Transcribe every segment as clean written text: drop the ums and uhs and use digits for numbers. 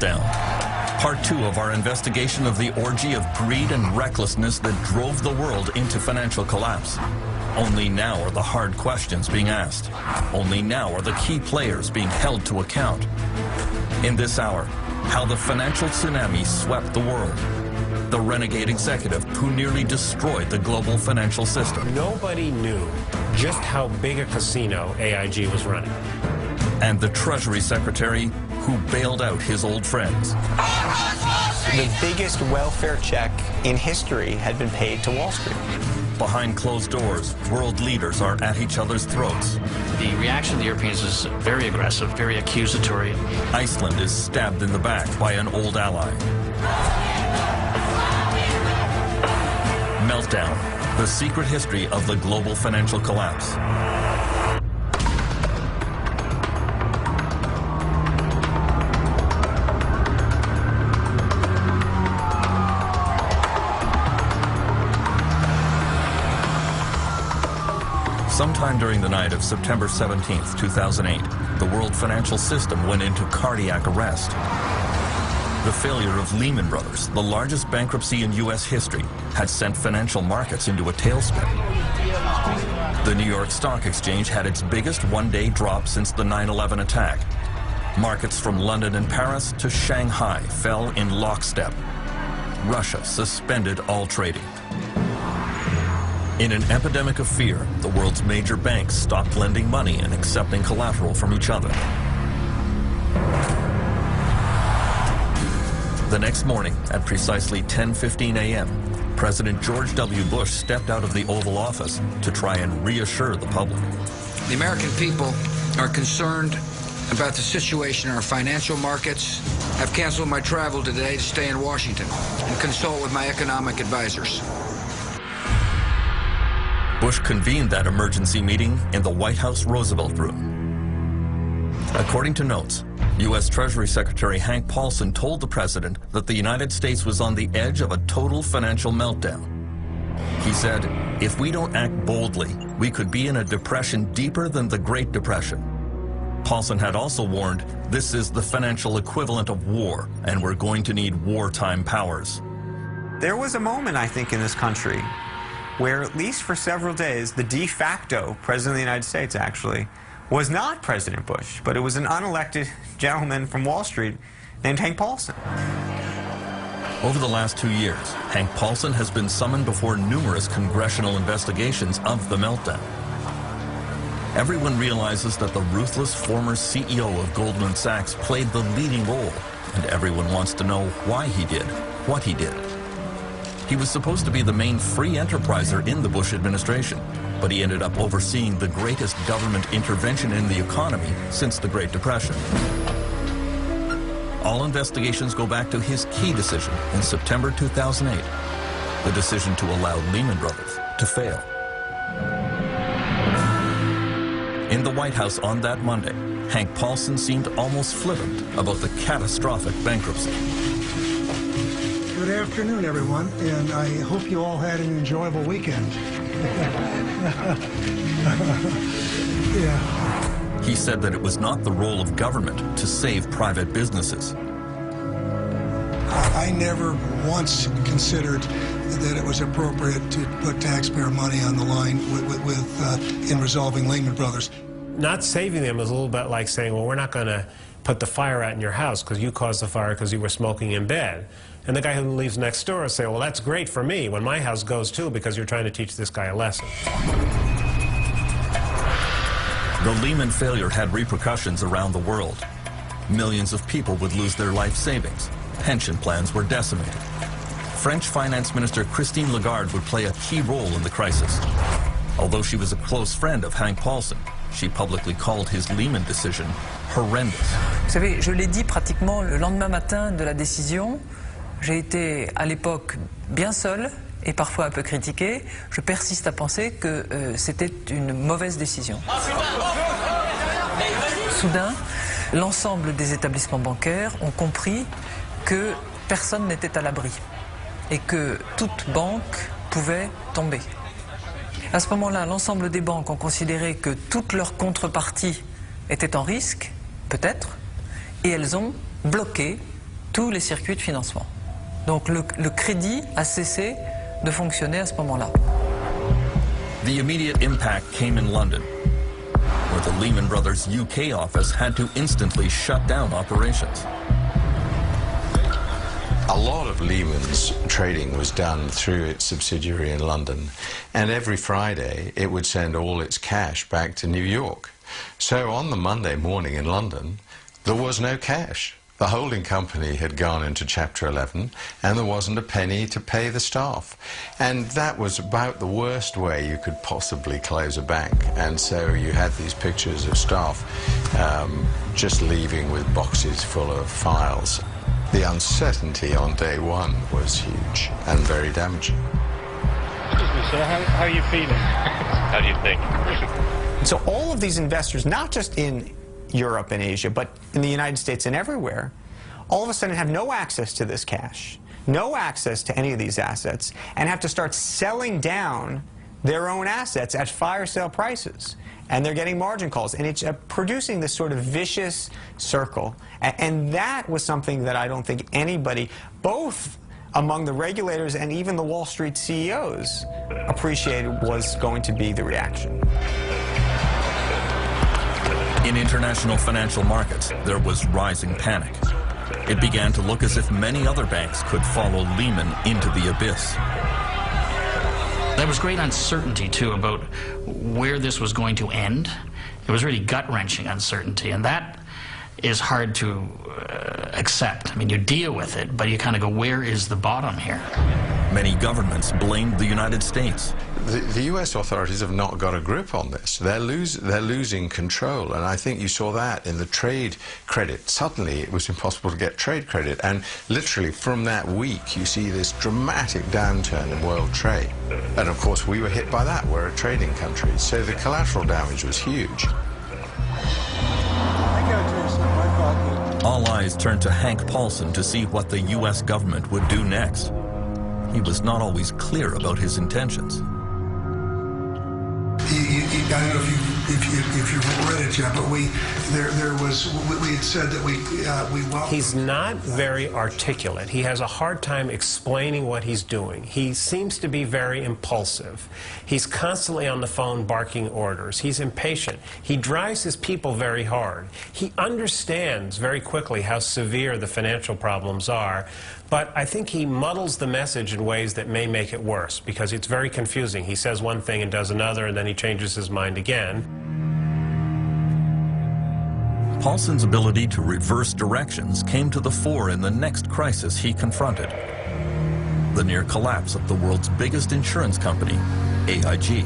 Meltdown, part 2 of our investigation of the orgy of greed and recklessness that drove the world into financial collapse. Only now are the hard questions being asked. Only now are the key players being held to account. In this hour, how the financial tsunami swept the world. The renegade executive who nearly destroyed the global financial system. Nobody knew just how big a casino AIG was running. And the Treasury Secretary who bailed out his old friends. The biggest welfare check in history had been paid to Wall Street. Behind closed doors, world leaders are at each other's throats. The reaction of the Europeans is very aggressive, very accusatory. Iceland is stabbed in the back by an old ally. Meltdown, the secret history of the global financial collapse. Sometime during the night of September 17th, 2008, the world financial system went into cardiac arrest. The failure of Lehman Brothers, the largest bankruptcy in U.S. history, had sent financial markets into a tailspin. The New York Stock Exchange had its biggest one-day drop since the 9/11 attack. Markets from London and Paris to Shanghai fell in lockstep. Russia suspended all trading. In an epidemic of fear, the world's major banks stopped lending money and accepting collateral from each other. The next morning, at precisely 10:15 a.m., President George W. Bush stepped out of the Oval Office to try and reassure the public. The American people are concerned about the situation in our financial markets. I've canceled my travel today to stay in Washington and consult with my economic advisors. Bush convened that emergency meeting in the White House Roosevelt Room. According to notes, U.S. Treasury Secretary Hank Paulson told the president that the United States was on the edge of a total financial meltdown. He said, "If we don't act boldly, we could be in a depression deeper than the Great Depression." Paulson had also warned, "This is the financial equivalent of war, and we're going to need wartime powers." There was a moment, I think, in this country where, at least for several days, the de facto President of the United States, actually, was not President Bush, but it was an unelected gentleman from Wall Street named Hank Paulson. Over the last 2 years, Hank Paulson has been summoned before numerous congressional investigations of the meltdown. Everyone realizes that the ruthless former CEO of Goldman Sachs played the leading role, and everyone wants to know why he did what he did. He was supposed to be the main free enterpriser in the Bush administration, but he ended up overseeing the greatest government intervention in the economy since the Great Depression. All investigations go back to his key decision in September 2008, the decision to allow Lehman Brothers to fail. In the White House on that Monday, Hank Paulson seemed almost flippant about the catastrophic bankruptcy. Good afternoon, everyone, and I hope you all had an enjoyable weekend. Yeah. He said that it was not the role of government to save private businesses. I never once considered that it was appropriate to put taxpayer money on the line in resolving Lehman Brothers. Not saving them is a little bit like saying, well, we're not going to put the fire out in your house because you caused the fire because you were smoking in bed. And the guy who lives next door will say, well, that's great for me when my house goes too because you're trying to teach this guy a lesson. The Lehman failure had repercussions around the world. Millions of people would lose their life savings. Pension plans were decimated. French Finance Minister Christine Lagarde would play a key role in the crisis. Although she was a close friend of Hank Paulson, she publicly called his Lehman decision horrendous. Vous savez, je l'ai dit pratiquement le lendemain matin de la décision. J'ai été à l'époque bien seul et parfois un peu critiqué. Je persiste à penser que c'était une mauvaise décision. Soudain, l'ensemble des établissements bancaires ont compris que personne n'était à l'abri et que toute banque pouvait tomber. À ce moment-là, l'ensemble des banques ont considéré que toutes leurs contreparties étaient en risque, peut-être, et elles ont bloqué tous les circuits de financement. Donc le crédit a cessé de fonctionner à ce moment-là. The immediate impact came in London, where the Lehman Brothers UK office had to instantly shut down operations. A lot of Lehman's trading was done through its subsidiary in London, and every Friday it would send all its cash back to New York. So on the Monday morning in London, there was no cash. The holding company had gone into Chapter 11, and there wasn't a penny to pay the staff. And that was about the worst way you could possibly close a bank. And so you had these pictures of staff just leaving with boxes full of files. The uncertainty on day one was huge and very damaging. Excuse me, sir, how are you feeling? How do you think? So all of these investors, not just in Europe and Asia, but in the United States and everywhere, all of a sudden have no access to this cash, no access to any of these assets, and have to start selling down their own assets at fire sale prices. And they're getting margin calls, and it's producing this sort of vicious circle. And that was something that I don't think anybody, both among the regulators and even the Wall Street CEOs, appreciated was going to be the reaction. In international financial markets, there was rising panic. It began to look as if many other banks could follow Lehman into the abyss. There was great uncertainty, too, about where this was going to end. It was really gut-wrenching uncertainty, and that is hard to accept. I mean, you deal with it, but you kind of go, where is the bottom here? Many governments blamed the United States. The U.S. authorities have not got a grip on this. They're losing control, and I think you saw that in the trade credit. Suddenly, it was impossible to get trade credit, and literally from that week, you see this dramatic downturn in world trade. And of course, we were hit by that. We're a trading country, so the collateral damage was huge. All eyes turned to Hank Paulson to see what the U.S. government would do next. He was not always clear about his intentions. I don't know if you've read it yet, but we had said that we welcome. He's not very articulate. He has a hard time explaining what he's doing. He seems to be very impulsive. He's constantly on the phone barking orders. He's impatient. He drives his people very hard. He understands very quickly how severe the financial problems are, but I think he muddles the message in ways that may make it worse, because it's very confusing. He says one thing and does another, and then he changes his mind again. Paulson's ability to reverse directions came to the fore in the next crisis he confronted: the near collapse of the world's biggest insurance company, AIG.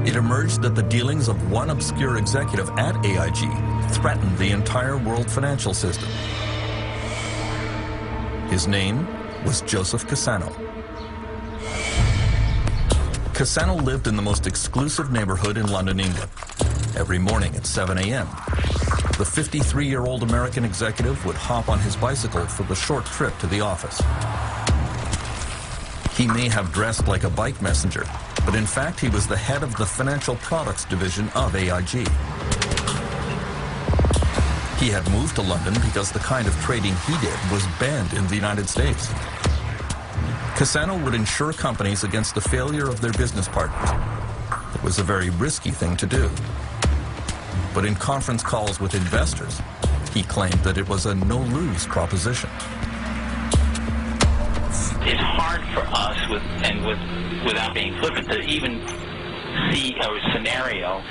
It emerged that the dealings of one obscure executive at AIG threatened the entire world financial system. His name was Joseph Cassano. Cassano lived in the most exclusive neighborhood in London, England. Every morning at 7 a.m., the 53-year-old American executive would hop on his bicycle for the short trip to the office. He may have dressed like a bike messenger, but in fact he was the head of the financial products division of AIG. He had moved to London because the kind of trading he did was banned in the United States. Cassano would insure companies against the failure of their business partners. It was a very risky thing to do. But in conference calls with investors, he claimed that it was a no-lose proposition. It's hard for us, without being flippant, to even see a scenario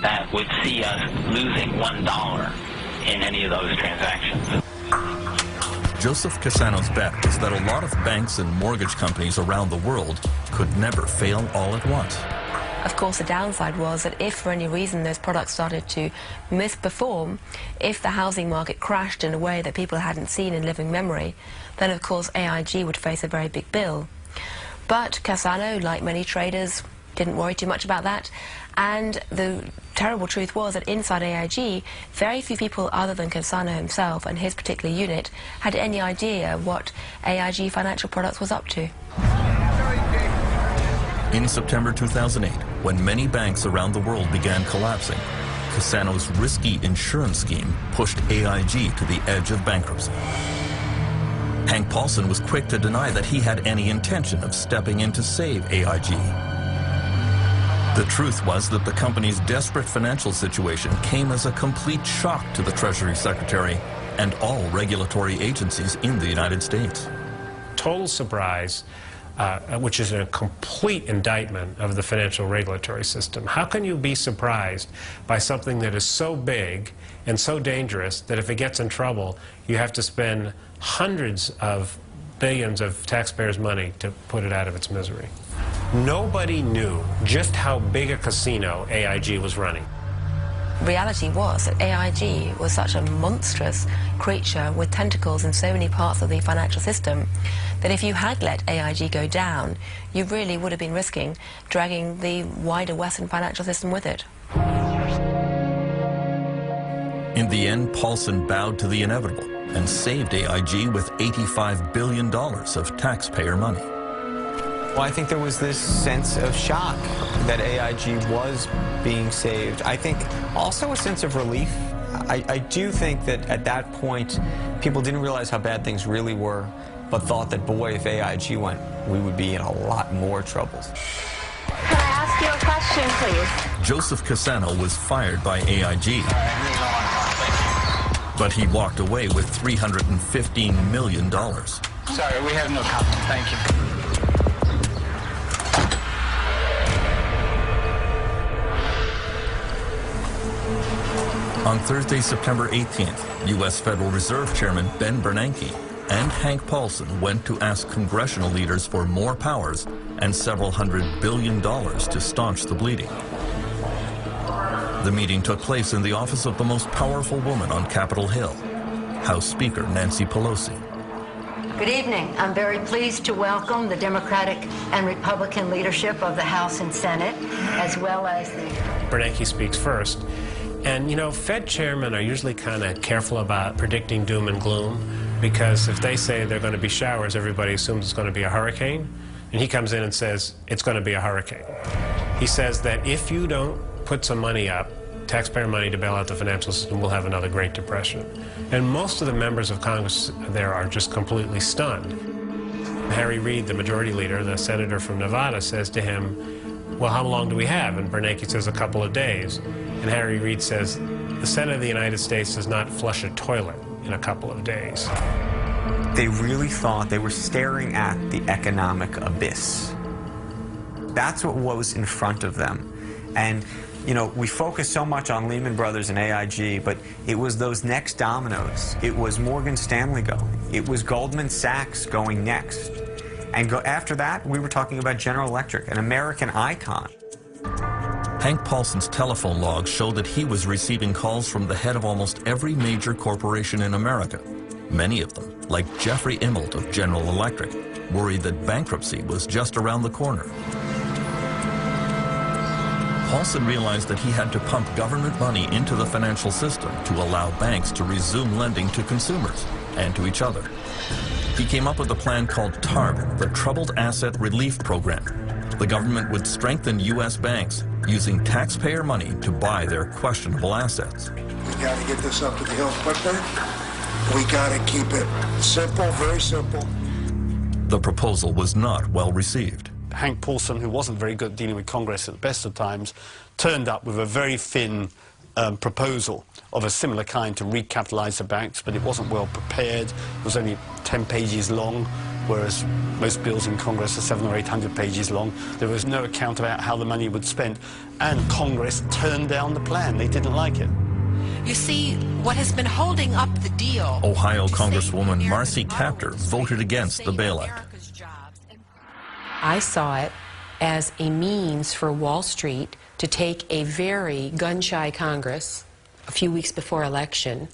that would see us losing $1 in any of those transactions. Joseph Cassano's bet was that a lot of banks and mortgage companies around the world could never fail all at once. Of course, the downside was that if for any reason those products started to misperform, if the housing market crashed in a way that people hadn't seen in living memory, then of course AIG would face a very big bill. But Cassano, like many traders, didn't worry too much about that. And the terrible truth was that inside AIG, very few people other than Cassano himself and his particular unit had any idea what AIG Financial Products was up to. In September 2008, when many banks around the world began collapsing, Cassano's risky insurance scheme pushed AIG to the edge of bankruptcy. Hank Paulson was quick to deny that he had any intention of stepping in to save AIG. The truth was that the company's desperate financial situation came as a complete shock to the Treasury Secretary and all regulatory agencies in the United States. Total surprise, which is a complete indictment of the financial regulatory system. How can you be surprised by something that is so big and so dangerous that if it gets in trouble, you have to spend hundreds of billions of taxpayers' money to put it out of its misery? Nobody knew just how big a casino AIG was running. Reality was that AIG was such a monstrous creature with tentacles in so many parts of the financial system that if you had let AIG go down, you really would have been risking dragging the wider Western financial system with it. In the end, Paulson bowed to the inevitable and saved AIG with $85 billion of taxpayer money. Well, I think there was this sense of shock that AIG was being saved. I think also a sense of relief. I do think that at that point, people didn't realize how bad things really were, but thought that, boy, if AIG went, we would be in a lot more troubles. Can I ask you a question, please? Joseph Cassano was fired by AIG, but he walked away with $315 million. Sorry, we have no comment. Thank you. On Thursday, September 18th, U.S. Federal Reserve Chairman Ben Bernanke and Hank Paulson went to ask congressional leaders for more powers and several $100 billion to staunch the bleeding. The meeting took place in the office of the most powerful woman on Capitol Hill, House Speaker Nancy Pelosi. Good evening. I'm very pleased to welcome the Democratic and Republican leadership of the House and Senate, as well as the... Bernanke speaks first. And, you know, Fed chairmen are usually kind of careful about predicting doom and gloom, because if they say they're going to be showers, everybody assumes it's going to be a hurricane. And he comes in and says, it's going to be a hurricane. He says that if you don't put some money up, taxpayer money to bail out the financial system, we'll have another Great Depression. And most of the members of Congress there are just completely stunned. Harry Reid, the majority leader, the senator from Nevada, says to him, well, how long do we have? And Bernanke says a couple of days. And Harry Reid says, the Senate of the United States does not flush a toilet in a couple of days. They really thought they were staring at the economic abyss. That's what was in front of them. And, you know, we focus so much on Lehman Brothers and AIG, but it was those next dominoes. It was Morgan Stanley going. It was Goldman Sachs going next. And after that, we were talking about General Electric, an American icon. Hank Paulson's telephone logs show that he was receiving calls from the head of almost every major corporation in America. Many of them, like Jeffrey Immelt of General Electric, worried that bankruptcy was just around the corner. Paulson realized that he had to pump government money into the financial system to allow banks to resume lending to consumers and to each other. He came up with a plan called TARP, the Troubled Asset Relief Program. The government would strengthen U.S. banks using taxpayer money to buy their questionable assets. We got to get this up to the hill quicker. We got to keep it simple, very simple. The proposal was not well received. Hank Paulson, who wasn't very good at dealing with Congress at the best of times, turned up with a very thin proposal of a similar kind to recapitalize the banks, but it wasn't well prepared. It was only 10 pages long, whereas most bills in Congress are 700 or 800 pages long. There was no account about how the money would be spent, and Congress turned down the plan. They didn't like it. You see, what has been holding up the deal... Ohio Congresswoman Marcy Kaptur voted against the bailout. I saw it as a means for Wall Street to take a very gun-shy Congress a few weeks before election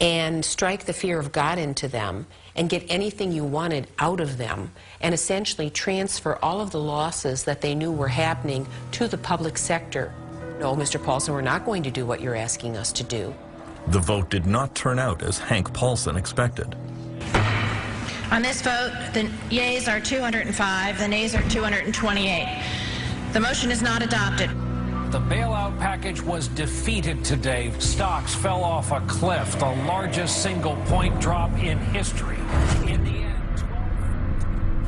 and strike the fear of God into them and get anything you wanted out of them and essentially transfer all of the losses that they knew were happening to the public sector. No, Mr. Paulson, we're not going to do what you're asking us to do. The vote did not turn out as Hank Paulson expected. On this vote, the yeas are 205, the nays are 228. The motion is not adopted. The bailout package was defeated today. Stocks fell off a cliff, the largest single-point drop in history. In the end,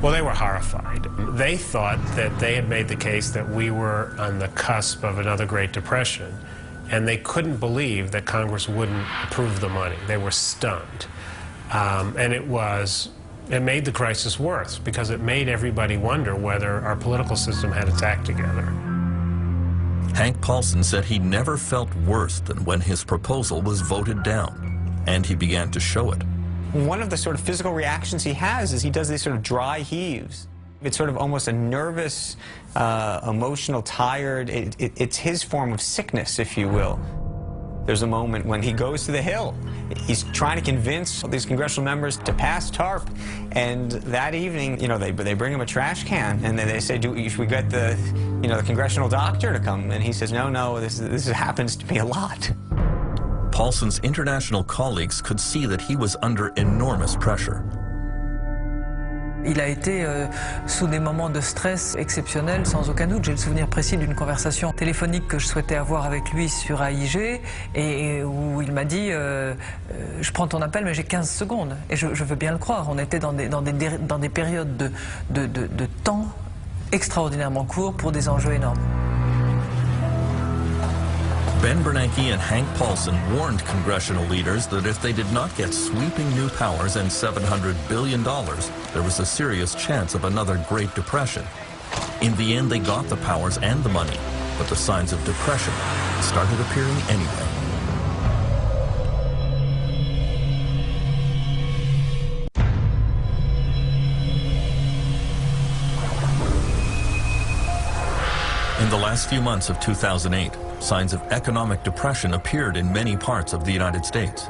well, they were horrified. They thought that they had made the case that we were on the cusp of another Great Depression, and they couldn't believe that Congress wouldn't approve the money. They were stunned. And it made the crisis worse because it made everybody wonder whether our political system had its act together. Hank Paulson said he never felt worse than when his proposal was voted down, and he began to show it. One of the sort of physical reactions he has is he does these sort of dry heaves. It's sort of almost a nervous, emotional, tired, it's his form of sickness, if you will. There's a moment when he goes to the Hill. He's trying to convince these congressional members to pass TARP, and that evening, you know, they bring him a trash can, and then they say, should we get the, you know, the congressional doctor to come? And he says, no, this happens to be a lot. Paulson's international colleagues could see that he was under enormous pressure. Il a été sous des moments de stress exceptionnels, sans aucun doute. J'ai le souvenir précis d'une conversation téléphonique que je souhaitais avoir avec lui sur AIG et où il m'a dit je prends ton appel mais j'ai 15 secondes. Et je veux bien le croire. On était dans des périodes de temps extraordinairement courts pour des enjeux énormes. Ben Bernanke and Hank Paulson warned congressional leaders that if they did not get sweeping new powers and $700 billion, there was a serious chance of another Great Depression. In the end, they got the powers and the money, but the signs of depression started appearing anyway. In the last few months of 2008, signs of economic depression appeared in many parts of the United States.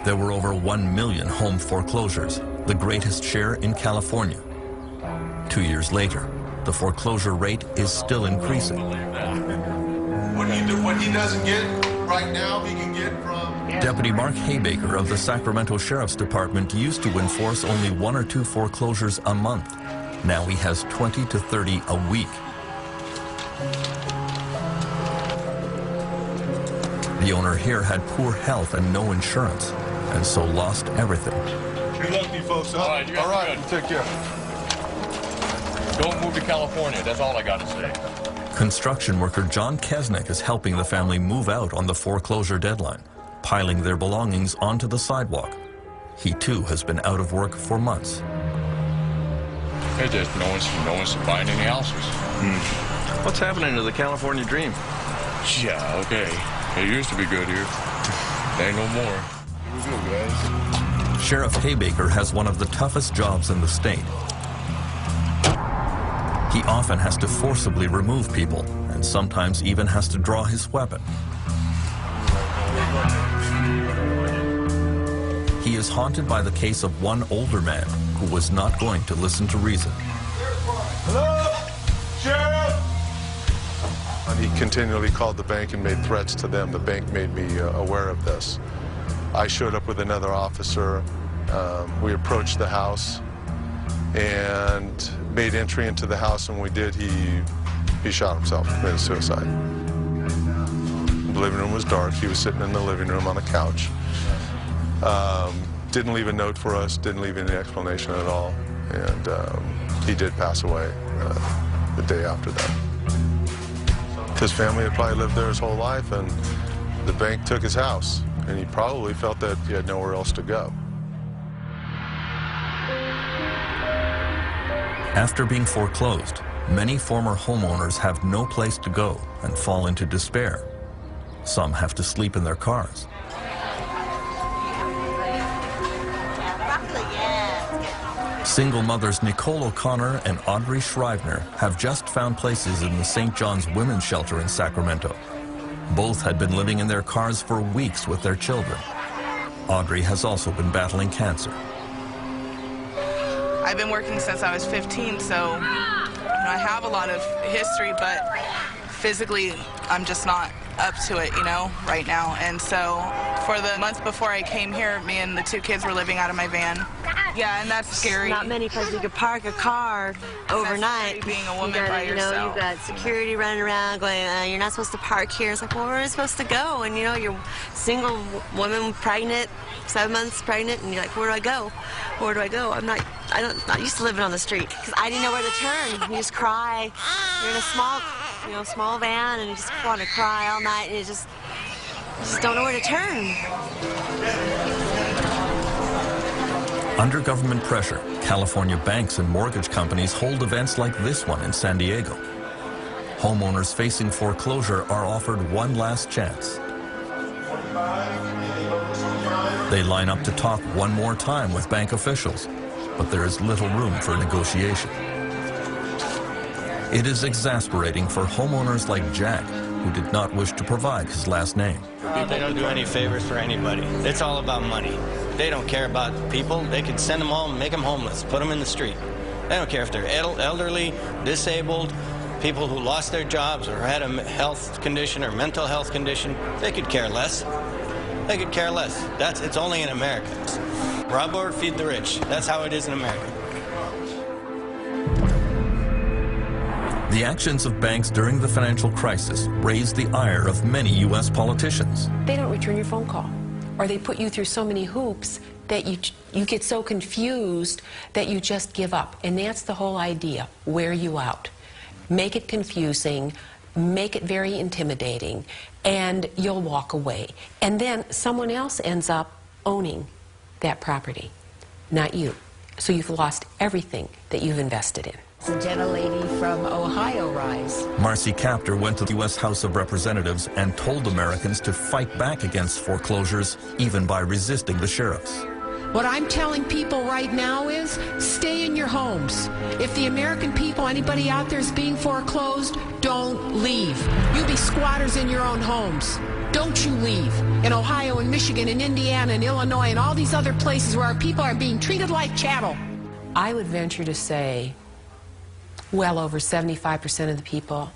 There were over 1 million home foreclosures, the greatest share in California. 2 years later, the foreclosure rate is still increasing. What he doesn't get right now, he can get from... Deputy Mark Haybaker of the Sacramento Sheriff's Department used to enforce only 1 or 2 foreclosures a month. Now he has 20 to 30 a week. The owner here had poor health and no insurance, and so lost everything. Good luck to you folks. All right, take care. Don't move to California, that's all I got to say. Construction worker John Kesnick is helping the family move out on the foreclosure deadline, piling their belongings onto the sidewalk. He too has been out of work for months. Hey, just no one's buying any houses. What's happening to the California dream? Yeah, okay. It used to be good here. There ain't no more. Here we go, guys. Sheriff Haybaker has one of the toughest jobs in the state. He often has to forcibly remove people, and sometimes even has to draw his weapon. He is haunted by the case of one older man who was not going to listen to reason. Hello? Sheriff? He continually called the bank and made threats to them. The bank made me aware of this. I showed up with another officer. We approached the house and made entry into the house, and when we did, he shot himself, committed suicide. The living room was dark. He was sitting in the living room on a couch. Didn't leave a note for us, didn't leave any explanation at all, and he did pass away the day after that. His family had probably lived there his whole life, and the bank took his house, and he probably felt that he had nowhere else to go. After being foreclosed, many former homeowners have no place to go and fall into despair. Some have to sleep in their cars. Single mothers Nicole O'Connor and Audrey Shrivener have just found places in the St. John's Women's Shelter in Sacramento. Both had been living in their cars for weeks with their children. Audrey has also been battling cancer. I've been working since I was 15, so I have a lot of history, but physically I'm just not up to it, right now. And so for the month before I came here, me and the 2 kids were living out of my van. Yeah, and that's scary. Not many places you could park a car overnight. Being a woman by yourself. You've got security running around going, you're not supposed to park here. It's like, well, where are we supposed to go? And you're a single woman, pregnant, 7 months pregnant, and you're like, where do I go? Where do I go? I'm not used to living on the street because I didn't know where to turn. You just cry. You're in a small van, and you just want to cry all night, and you just don't know where to turn. Under government pressure, California banks and mortgage companies hold events like this one in San Diego. Homeowners facing foreclosure are offered one last chance. They line up to talk one more time with bank officials, but there is little room for negotiation. It is exasperating for homeowners like Jack, who did not wish to provide his last name. They don't do any favors for anybody. It's all about money. They don't care about people. They could send them home, make them homeless, put them in the street. They don't care if they're elderly, disabled, people who lost their jobs or had a health condition or mental health condition. They could care less. They could care less. It's only in America. Rob or feed the rich. That's how it is in America. The actions of banks during the financial crisis raised the ire of many U.S. politicians. They don't return your phone call, or they put you through so many hoops that you get so confused that you just give up. And that's the whole idea. Wear you out. Make it confusing, make it very intimidating, and you'll walk away. And then someone else ends up owning that property, not you. So you've lost everything that you've invested in. The gentlelady from Ohio rise. Marcy Kaptur went to the U.S. House of Representatives and told Americans to fight back against foreclosures, even by resisting the sheriffs. What I'm telling people right now is stay in your homes. If the American people, anybody out there is being foreclosed, don't leave. You be squatters in your own homes. Don't you leave. In Ohio and Michigan and Indiana and Illinois and all these other places where our people are being treated like chattel. I would venture to say well over 75% of the people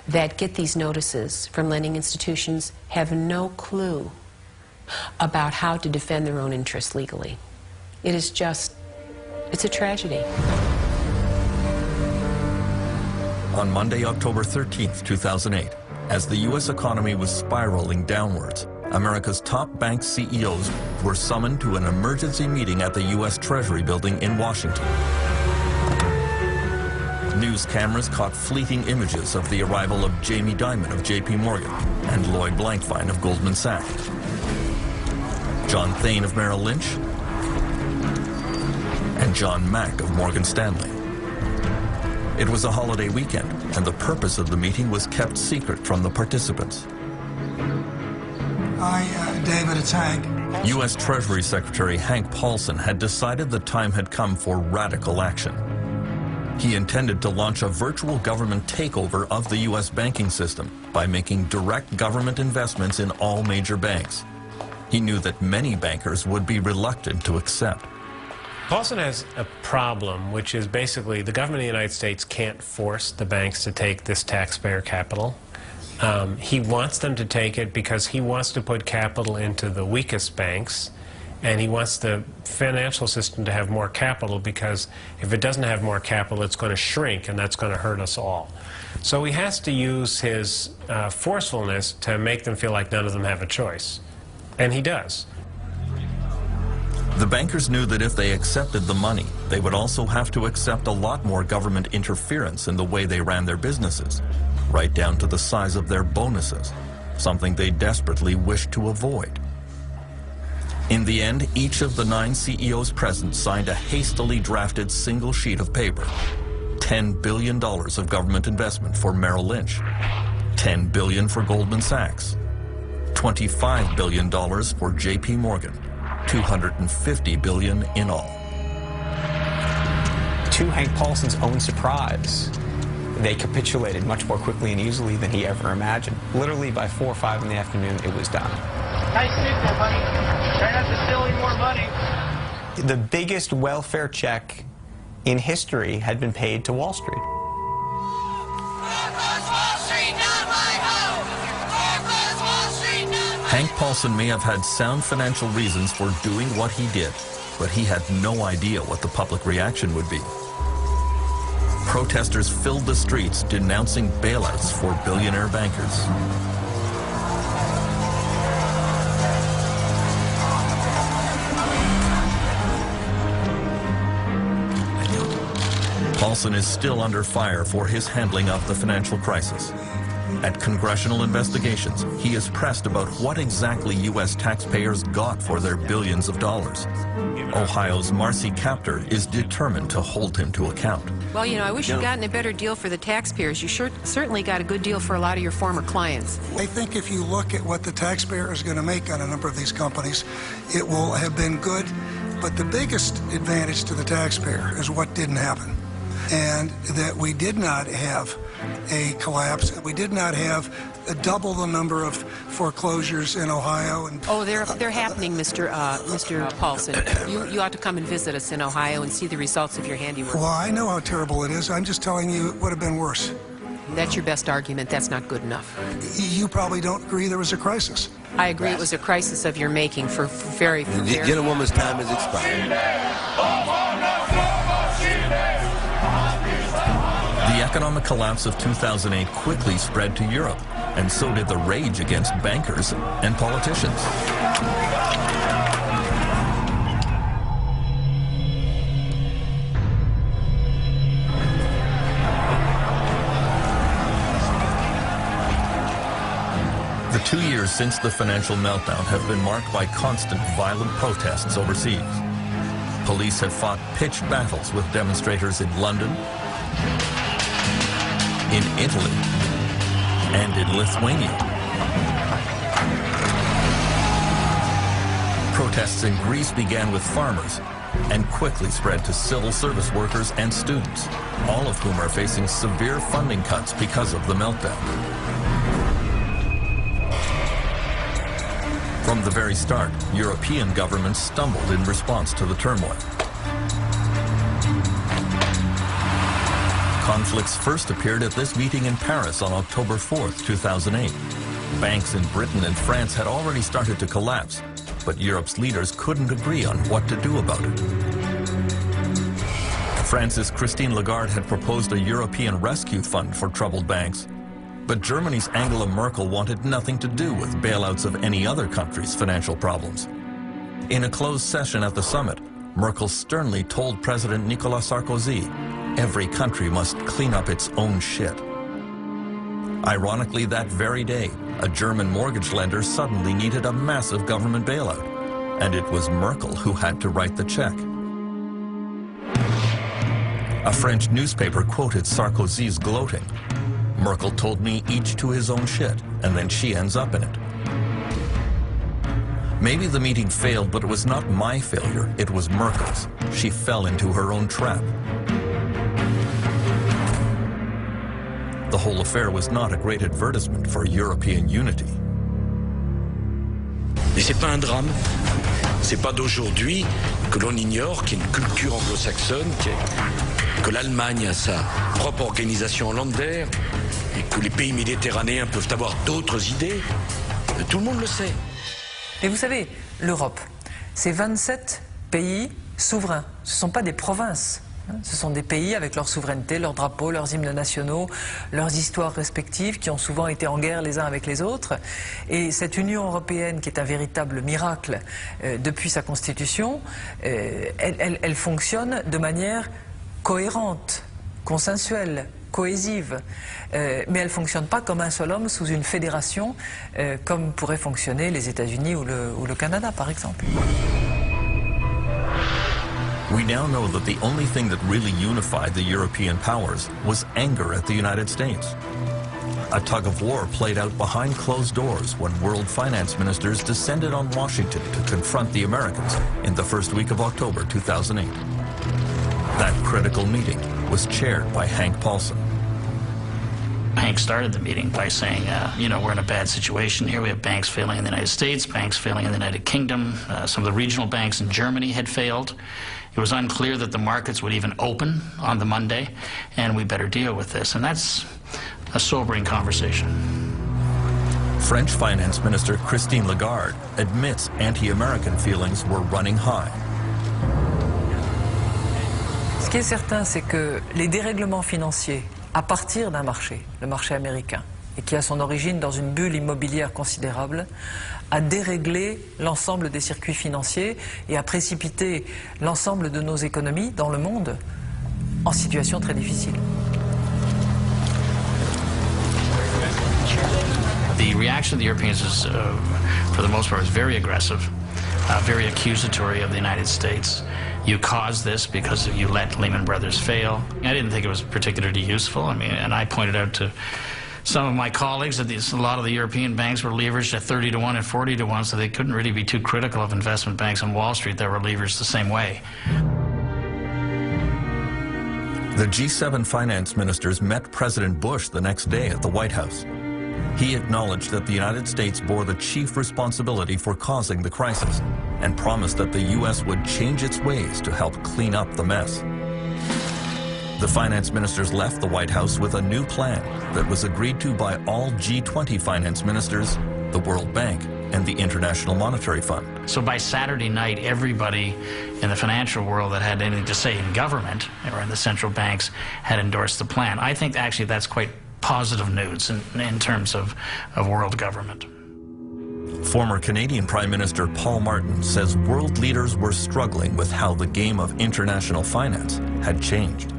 that get these notices from lending institutions have no clue about how to defend their own interests legally. It's a tragedy. On Monday, October 13th, 2008, as the U.S. economy was spiraling downwards, America's top bank CEOs were summoned to an emergency meeting at the U.S. Treasury building in Washington. News cameras caught fleeting images of the arrival of Jamie Dimon of J.P. Morgan and Lloyd Blankfein of Goldman Sachs, John Thain of Merrill Lynch, and John Mack of Morgan Stanley. It was a holiday weekend, and the purpose of the meeting was kept secret from the participants. David, it's Hank. U.S. Treasury Secretary Hank Paulson had decided the time had come for radical action. He intended to launch a virtual government takeover of the U.S. banking system by making direct government investments in all major banks. He knew that many bankers would be reluctant to accept. Paulson has a problem, which is basically the government of the United States can't force the banks to take this taxpayer capital. He wants them to take it because he wants to put capital into the weakest banks, and he wants the financial system to have more capital, because if it doesn't have more capital, it's going to shrink, and that's going to hurt us all. So he has to use his forcefulness to make them feel like none of them have a choice. And he does. The bankers knew that if they accepted the money, they would also have to accept a lot more government interference in the way they ran their businesses, right down to the size of their bonuses, something they desperately wished to avoid. In the end, each of the 9 CEOs present signed a hastily drafted single sheet of paper. $10 billion of government investment for Merrill Lynch, $10 billion for Goldman Sachs, $25 billion for J.P. Morgan, $250 billion in all. To Hank Paulson's own surprise, they capitulated much more quickly and easily than he ever imagined. Literally by 4 or 5 in the afternoon, it was done. Nice suit there, buddy. Try not to steal any more money. The biggest welfare check in history had been paid to Wall Street. Hank Paulson may have had sound financial reasons for doing what he did, but he had no idea what the public reaction would be. Protesters filled the streets denouncing bailouts for billionaire bankers. Paulson is still under fire for his handling of the financial crisis. At congressional investigations, he is pressed about what exactly U.S. taxpayers got for their billions of dollars. Ohio's Marcy Kaptur is determined to hold him to account. Well, you know, I wish you'd gotten a better deal for the taxpayers. You certainly got a good deal for a lot of your former clients. I think if you look at what the taxpayer is going to make on a number of these companies, it will have been good. But the biggest advantage to the taxpayer is what didn't happen. And that we did not have a collapse. We did not have double the number of foreclosures in Ohio. And oh, they're happening, Mr. Paulson. You ought to come and visit us in Ohio and see the results of your handiwork. Well, I know how terrible it is. I'm just telling you it would have been worse. That's your best argument. That's not good enough. You probably don't agree there was a crisis. I agree it was a crisis of your making for very... The gentlewoman's time has expired. The economic collapse of 2008 quickly spread to Europe, and so did the rage against bankers and politicians. The 2 years since the financial meltdown have been marked by constant violent protests overseas. Police have fought pitched battles with demonstrators in London, in Italy, and in Lithuania. Protests in Greece began with farmers and quickly spread to civil service workers and students, all of whom are facing severe funding cuts because of the meltdown. From the very start, European governments stumbled in response to the turmoil. Conflicts first appeared at this meeting in Paris on October 4th, 2008. Banks in Britain and France had already started to collapse, but Europe's leaders couldn't agree on what to do about it. France's Christine Lagarde had proposed a European rescue fund for troubled banks, but Germany's Angela Merkel wanted nothing to do with bailouts of any other country's financial problems. In a closed session at the summit, Merkel sternly told President Nicolas Sarkozy, every country must clean up its own shit. Ironically, that very day, a German mortgage lender suddenly needed a massive government bailout, and it was Merkel who had to write the check. A French newspaper quoted Sarkozy's gloating. Merkel told me each to his own shit, and then she ends up in it. Maybe the meeting failed, but it was not my failure, it was Merkel's. She fell into her own trap. The whole affair was not a great advertisement for European unity. Mais c'est pas un drame. C'est pas d'aujourd'hui que l'on ignore qu'il y a une culture anglo-saxonne, que l'Allemagne a sa propre organisation hollandaise et que les pays méditerranéens peuvent avoir d'autres idées. Tout le monde le sait. Et vous savez, l'Europe, c'est 27 pays souverains. Ce ne sont pas des provinces. Ce sont des pays avec leur souveraineté, leurs drapeaux, leurs hymnes nationaux, leurs histoires respectives qui ont souvent été en guerre les uns avec les autres. Et cette Union européenne qui est un véritable miracle depuis sa constitution, elle fonctionne de manière cohérente, consensuelle, cohésive. Mais elle ne fonctionne pas comme un seul homme sous une fédération comme pourraient fonctionner les États-Unis ou le Canada par exemple. We now know that the only thing that really unified the European powers was anger at the United States. A tug of war played out behind closed doors when world finance ministers descended on Washington to confront the Americans in the first week of October 2008. That critical meeting was chaired by Hank Paulson. Hank started the meeting by saying, you know, we're in a bad situation here. We have banks failing in the United States, banks failing in the United Kingdom. Some of the regional banks in Germany had failed. It was unclear that the markets would even open on the Monday, and we better deal with this. And that's a sobering conversation. French Finance Minister Christine Lagarde admits anti-American feelings were running high. qui est certain, c'est que les dérèglements financiers à partir d'un marché, le marché américain, et qui a son origine dans une bulle immobilière considérable, a déréglé l'ensemble des circuits financiers et a précipité l'ensemble de nos économies dans le monde en situation très difficile. The reaction of the Europeans is, for the most part, is very aggressive, very accusatory of the United States. You caused this because you let Lehman Brothers fail. I didn't think it was particularly useful. I mean, and I pointed out to some of my colleagues that a lot of the European banks were leveraged at 30 to 1 and 40 to 1, so they couldn't really be too critical of investment banks on Wall Street that were leveraged the same way. The G7 finance ministers met President Bush the next day at the White House. He acknowledged that the United States bore the chief responsibility for causing the crisis and promised that the U.S. would change its ways to help clean up the mess. The finance ministers left the White House with a new plan that was agreed to by all G20 finance ministers, the World Bank, and the International Monetary Fund. So by Saturday night, everybody in the financial world that had anything to say in government or in the central banks had endorsed the plan. I think actually that's quite positive news in terms of world government. Former Canadian Prime Minister Paul Martin says world leaders were struggling with how the game of international finance had changed.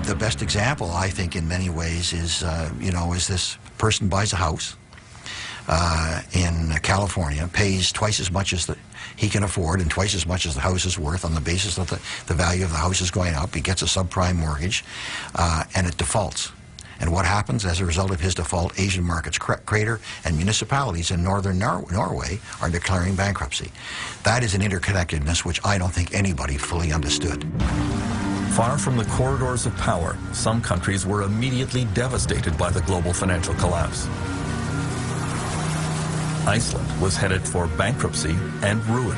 The best example, I think, in many ways is, is this person buys a house in California, pays twice as much as he can afford and twice as much as the house is worth on the basis that the value of the house is going up. He gets a subprime mortgage, and it defaults. And what happens as a result of his default? Asian markets crater, and municipalities in northern Norway are declaring bankruptcy. That is an interconnectedness which I don't think anybody fully understood. Far from the corridors of power, some countries were immediately devastated by the global financial collapse. Iceland was headed for bankruptcy and ruin.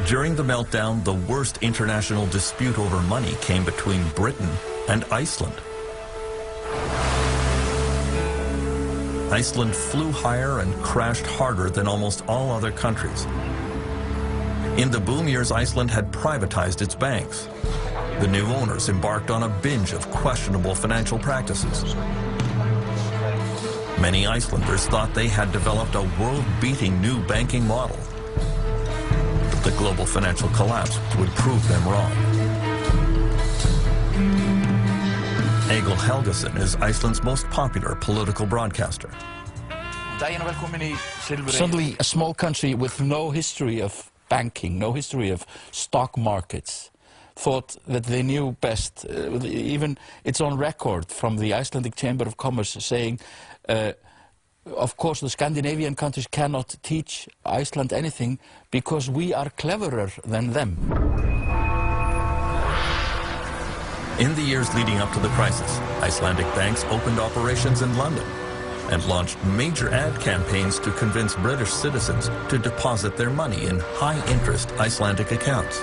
During the meltdown, the worst international dispute over money came between Britain and Iceland. Iceland flew higher and crashed harder than almost all other countries. In the boom years, Iceland had privatized its banks. The new owners embarked on a binge of questionable financial practices. Many Icelanders thought they had developed a world-beating new banking model. But the global financial collapse would prove them wrong. Egil Helgason is Iceland's most popular political broadcaster. Suddenly, a small country with no history of banking, no history of stock markets, thought that they knew best. Even it's on record from the Icelandic Chamber of Commerce saying, of course, the Scandinavian countries cannot teach Iceland anything because we are cleverer than them. In the years leading up to the crisis, Icelandic banks opened operations in London and launched major ad campaigns to convince British citizens to deposit their money in high-interest Icelandic accounts.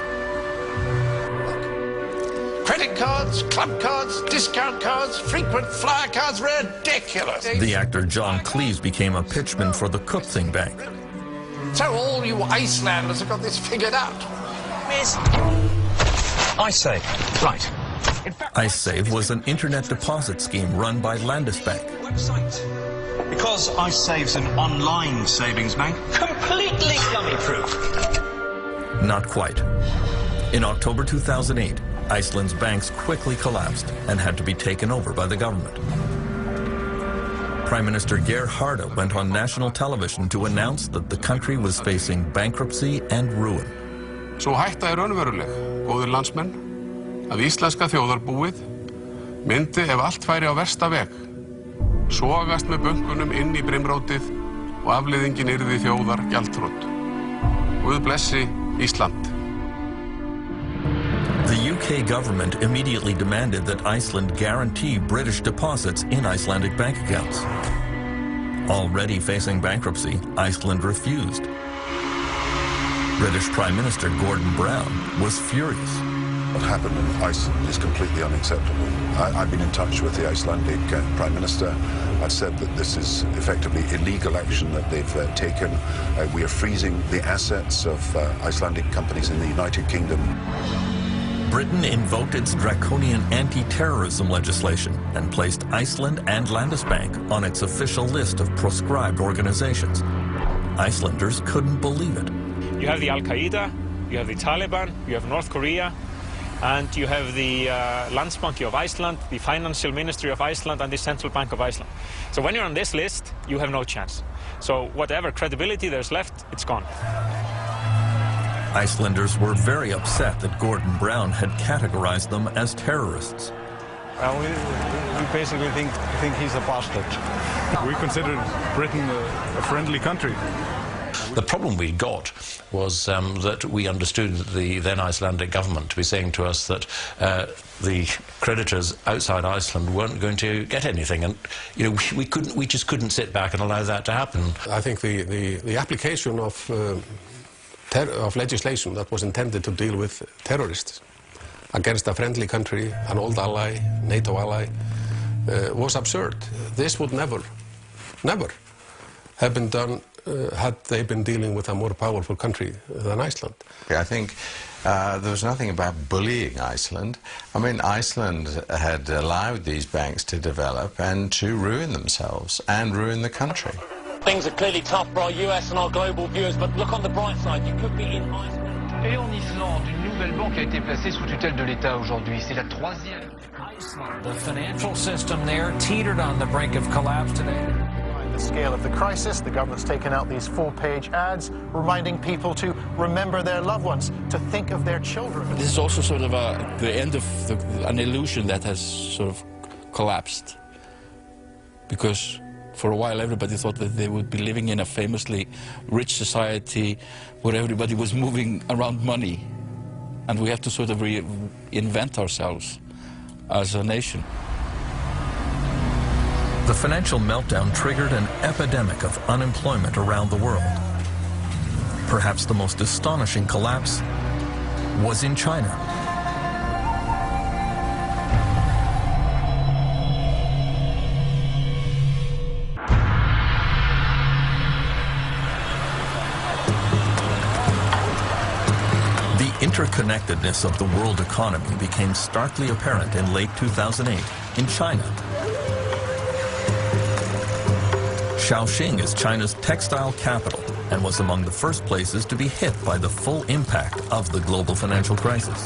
Credit cards, club cards, discount cards, frequent flyer cards, ridiculous. The actor John Cleese became a pitchman for the Kaupthing Bank. So all you Icelanders have got this figured out. IceSave, right. IceSave was an internet deposit scheme run by Landesbank. Because IceSave's an online savings bank, completely dummy-proof. Not quite. In October 2008, Iceland's banks quickly collapsed and had to be taken over by the government. Prime Minister Geir Haarde went on national television to announce that the country was facing bankruptcy and ruin. Svo hætta raunveruleg, góðir landsmenn, að íslenska þjóðarbúið myndi ef allt færi á versta veg, sogast með bönkunum inn í brimrótið og afleiðingin yrði þjóðar gjaldþrot. Guð blessi Ísland. The UK government immediately demanded that Iceland guarantee British deposits in Icelandic bank accounts. Already facing bankruptcy, Iceland refused. British Prime Minister Gordon Brown was furious. What happened in Iceland is completely unacceptable. I've been in touch with the Icelandic Prime Minister. I've said that this is effectively illegal action that they've taken. We are freezing the assets of Icelandic companies in the United Kingdom. Britain invoked its draconian anti-terrorism legislation and placed Iceland and Landesbank on its official list of proscribed organizations. Icelanders couldn't believe it. You have the Al-Qaeda, you have the Taliban, you have North Korea, and you have the Landsbanki of Iceland, the Financial Ministry of Iceland, and the Central Bank of Iceland. So when you're on this list, you have no chance. So whatever credibility there's left, it's gone. Icelanders were very upset that Gordon Brown had categorized them as terrorists. We basically think he's a bastard. We consider Britain a friendly country. The problem we got was that we understood the then Icelandic government to be saying to us that the creditors outside Iceland weren't going to get anything, and you know we just couldn't sit back and allow that to happen. I think the application of legislation that was intended to deal with terrorists against a friendly country, an old ally, NATO ally, was absurd. This would never have been done had they been dealing with a more powerful country than Iceland. I think there was nothing about bullying Iceland. I mean, Iceland had allowed these banks to develop and to ruin themselves and ruin the country. Things are clearly tough for our US and our global viewers, but look on the bright side, you could be in Iceland. Et en Islande, une nouvelle banque a été placée sous tutelle de l'État aujourd'hui. C'est la troisième. Iceland, the financial system there teetered on the brink of collapse today. The scale of the crisis, the government's taken out these full-page ads reminding people to remember their loved ones, to think of their children. This is also sort of the end of an illusion that has sort of collapsed, because for a while everybody thought that they would be living in a famously rich society where everybody was moving around money, and we have to sort of reinvent ourselves as a nation. The financial meltdown triggered an epidemic of unemployment around the world. Perhaps the most astonishing collapse was in China. The interconnectedness of the world economy became starkly apparent in late 2008 in China. Shaoxing is China's textile capital and was among the first places to be hit by the full impact of the global financial crisis.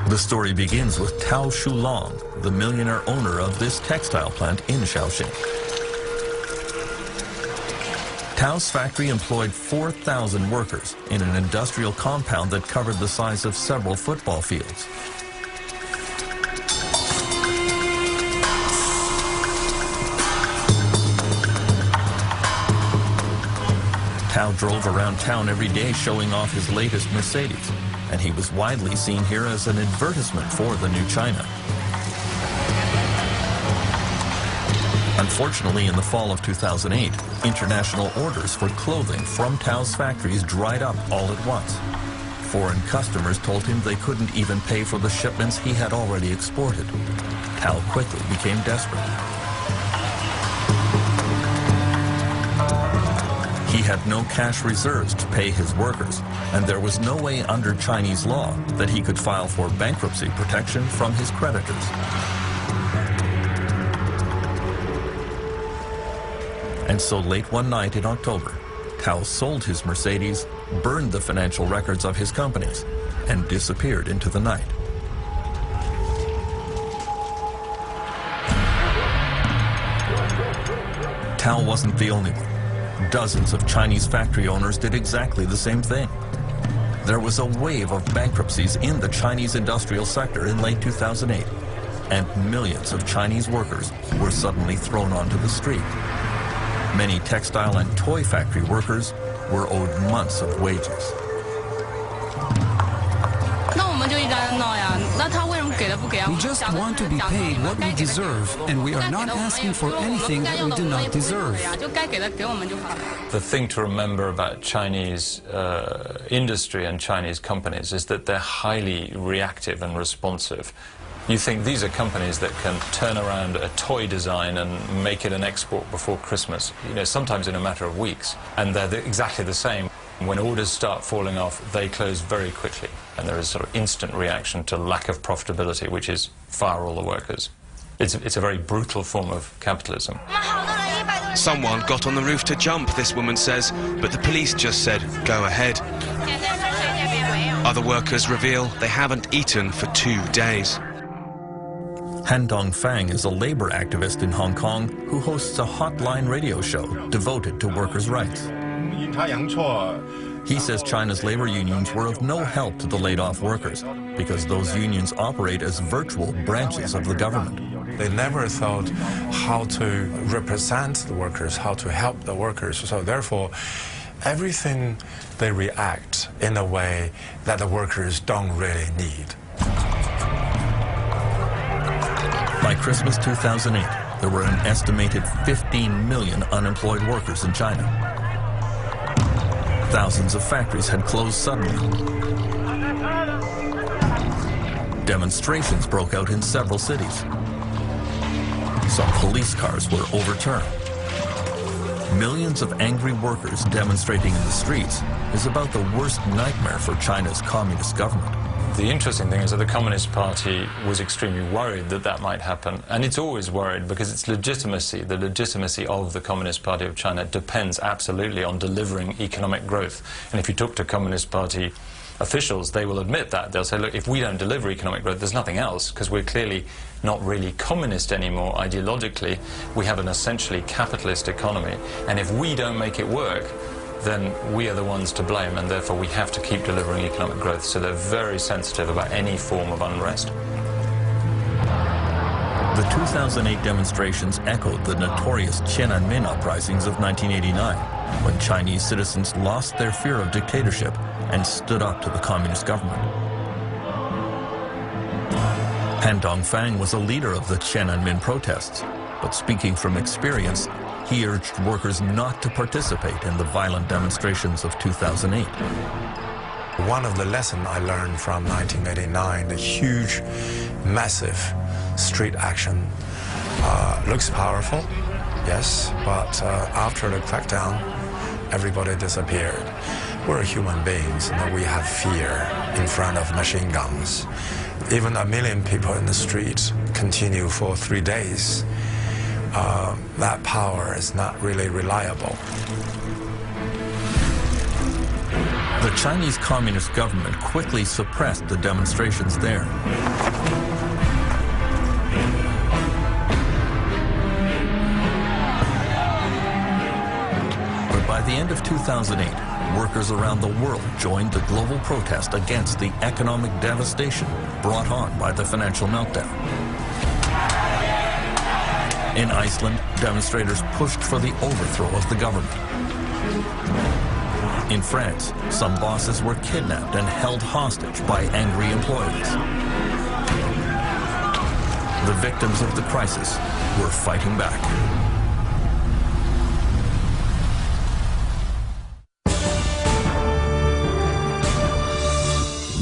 The story begins with Tao Shulong, the millionaire owner of this textile plant in Shaoxing. Tao's factory employed 4,000 workers in an industrial compound that covered the size of several football fields. Tao drove around town every day showing off his latest Mercedes, and he was widely seen here as an advertisement for the new China. Unfortunately, in the fall of 2008, international orders for clothing from Tao's factories dried up all at once. Foreign customers told him they couldn't even pay for the shipments he had already exported. Tao quickly became desperate. He had no cash reserves to pay his workers, and there was no way under Chinese law that he could file for bankruptcy protection from his creditors. And so late one night in October, Tao sold his Mercedes, burned the financial records of his companies, and disappeared into the night. Tao wasn't the only one. Dozens of Chinese factory owners did exactly the same thing. There was a wave of bankruptcies in the Chinese industrial sector in late 2008, and millions of Chinese workers were suddenly thrown onto the street. Many textile and toy factory workers were owed months of wages. 那我们就一干闹呀，那他为什么 We just want to be paid what we deserve, and we are not asking for anything that we do not deserve. The thing to remember about Chinese industry and Chinese companies is that they're highly reactive and responsive. You think these are companies that can turn around a toy design and make it an export before Christmas, sometimes in a matter of weeks. And they're exactly the same. When orders start falling off, they close very quickly. And there is sort of instant reaction to lack of profitability, which is fire all the workers. It's a very brutal form of capitalism. Someone got on the roof to jump, this woman says, but the police just said, go ahead. Other workers reveal they haven't eaten for 2 days. Han Dongfang is a labor activist in Hong Kong who hosts a hotline radio show devoted to workers' rights. He says China's labor unions were of no help to the laid-off workers because those unions operate as virtual branches of the government. They never thought how to represent the workers, how to help the workers. So therefore, everything they react in a way that the workers don't really need. By Christmas 2008, there were an estimated 15 million unemployed workers in China. Thousands of factories had closed suddenly. Demonstrations broke out in several cities. Some police cars were overturned. Millions of angry workers demonstrating in the streets is about the worst nightmare for China's communist government. The interesting thing is that the Communist Party was extremely worried that that might happen. And it's always worried because its legitimacy, the legitimacy of the Communist Party of China depends absolutely on delivering economic growth. And if you talk to Communist Party officials, they will admit that. They'll say, look, if we don't deliver economic growth, there's nothing else, because we're clearly not really communist anymore ideologically. We have an essentially capitalist economy. And if we don't make it work, then we are the ones to blame, and therefore we have to keep delivering economic growth. So they're very sensitive about any form of unrest. The 2008 demonstrations echoed the notorious Tiananmen uprisings of 1989, when Chinese citizens lost their fear of dictatorship and stood up to the communist government. Han Dongfang was a leader of the Tiananmen protests, but speaking from experience, he urged workers not to participate in the violent demonstrations of 2008. One of the lessons I learned from 1989, the huge, massive street action, looks powerful, yes, but after the crackdown, everybody disappeared. We're human beings, and we have fear in front of machine guns. Even 1 million people in the street continue for 3 days. That power is not really reliable. The Chinese Communist government quickly suppressed the demonstrations there. But by the end of 2008, workers around the world joined the global protest against the economic devastation brought on by the financial meltdown. In Iceland, demonstrators pushed for the overthrow of the government. In France, some bosses were kidnapped and held hostage by angry employees. The victims of the crisis were fighting back.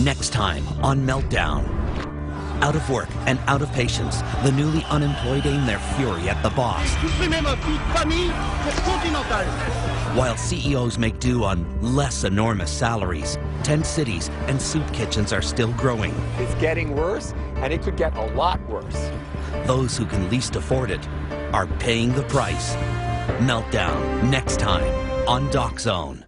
Next time on Meltdown. Out of work and out of patience, the newly unemployed aim their fury at the boss. While CEOs make do on less enormous salaries, tent cities and soup kitchens are still growing. It's getting worse, and it could get a lot worse. Those who can least afford it are paying the price. Meltdown, next time on Doc Zone.